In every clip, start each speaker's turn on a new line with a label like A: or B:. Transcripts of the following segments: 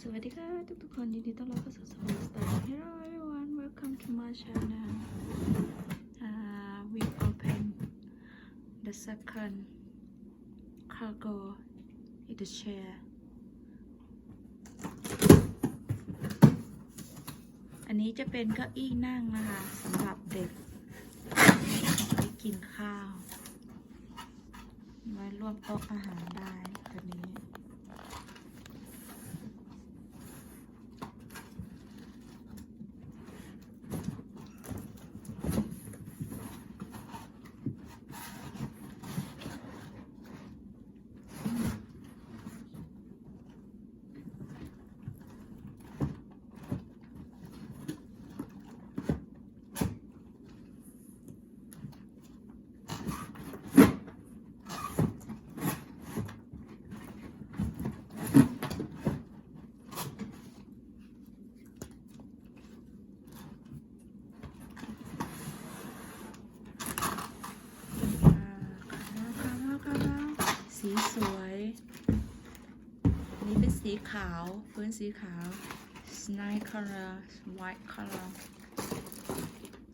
A: สวัสดีค่ะทุกคนยินดีต้อนรับเข้าสู่สมุดสตาร์ Hello everyone welcome to my channel we open the second cargo in the chair อันนี้จะเป็นเก้าอี้นั่งนะคะสำหรับเด็กไปกินข้าวไว้ร่วมโต๊ะอาหารได้ตัวนี้สีสวยนี่เป็นสีขาวพื้นสีขาว nice color white color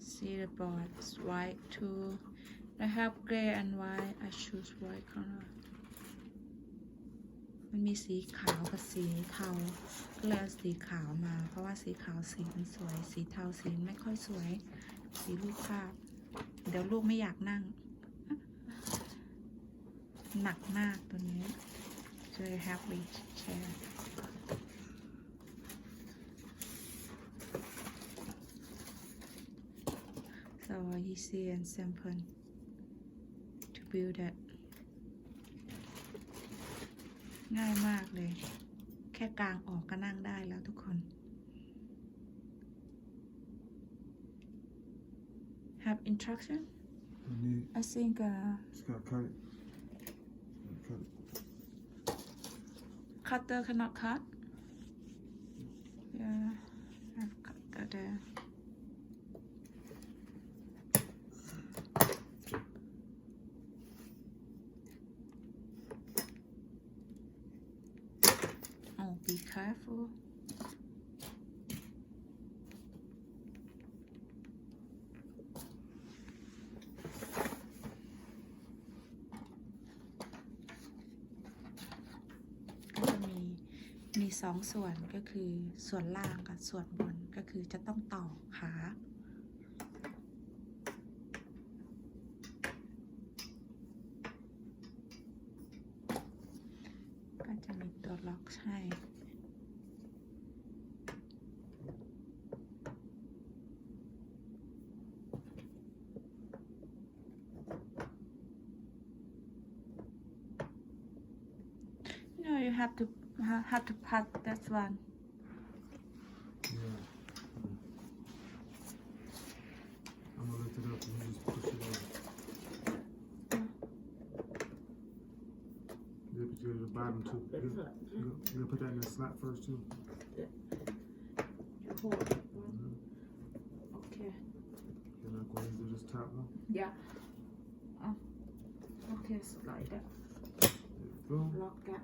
A: see the board white too I have gray and white I choose white color มันมีสีขาวกับสีเทาก็เลยเอาสีขาวมาเพราะว่าสีขาวสีมันสวยสีเทาสีไม่ค่อยสวยสีรูปภาพเดี๋ยวลูกไม่อยากนั่งหนักมากตัวนี้ very happy chair so easy and simple to build that ง่ายมากเลยแค่กางออกก็นั่งได้แล้วทุกคน have instruction I think
B: just gotta cut it.
A: Cutter cannot cut. Yeah, I've cut that there. Oh, be careful.มีสองส่วนก็คือส่วนล่างกับส่วนบนก็คือจะต้องต่อขาก็จะมีตัวล็อกให้ you have to pat that one.
B: Yeah. I'm gonna lift it up and you just push it over. Yeah, but you're at the bottom too. You're gonna put that in the slot first too.
A: You hold it. Okay.
B: You're not going to do this top one?
A: Yeah. Okay, so like that.
B: There you go.
A: Lock that.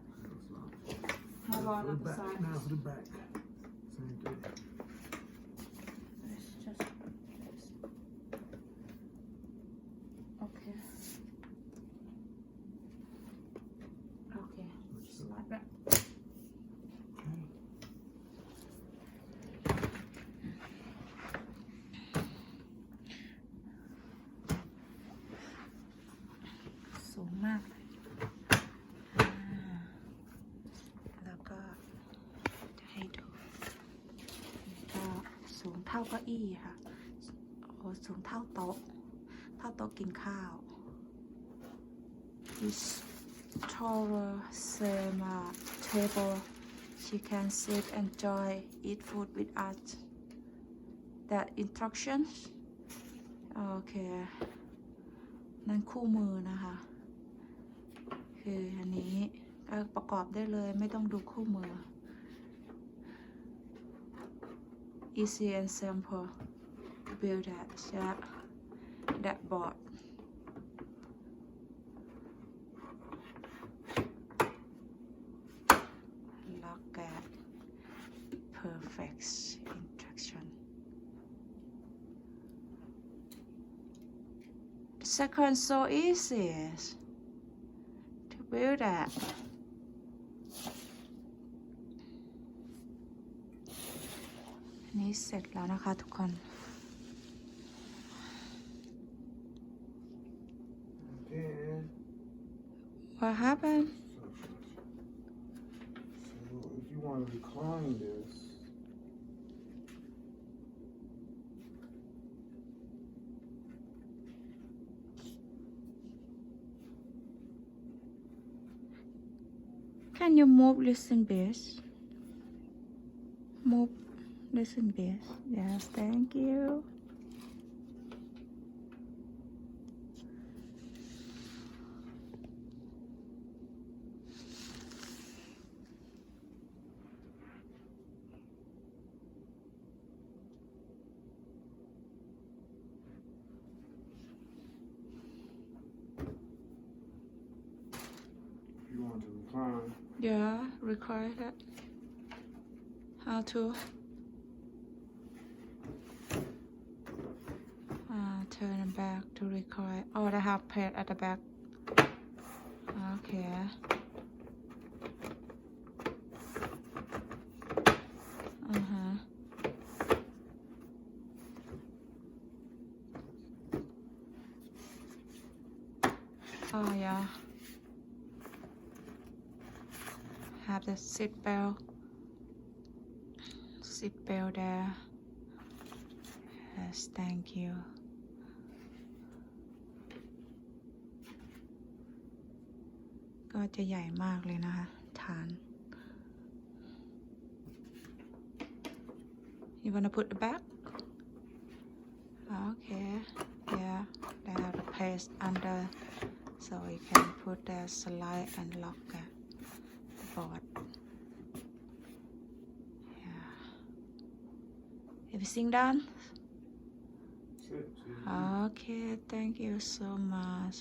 B: How
A: about
B: for the
A: the
B: back?
A: side?
B: Now for the back. Same thing.
A: Let's just put this. Okay. Okay. Just like that.
B: Okay.
A: สูงมากสูงเท่าเก้าอี้ค่ะโอ้สูงเท่าโต๊ะกินข้าว This taller same table she can sit enjoy eat food with us that instructions โอเคนั่นคู่มือนะคะคืออันนี้ก็ประกอบได้เลยไม่ต้องดูคู่มือeasy and simple to build that board lock that perfect interaction. The second so easy to build that. อันนี้เสร็จแล้วนะคะทุกคน
B: Then,
A: What happened?
B: so if you want to recline this,
A: Can you move listen base? Move listen base. Yes, thank you.
B: if you want to recline,
A: Yeah, record that. How to? Turn back to record. Oh, they have pad at the back. Okay. Oh yeah. Have the seat belt. Seat belt there. Yes, thank you.ก็จะใหญ่มากเลยนะคะฐาน You wanna put the back? Okay. Yeah. They have the place under, so you can put the slide and lock the board. Yeah. Everything done?
B: sit.
A: Okay. Thank you so much.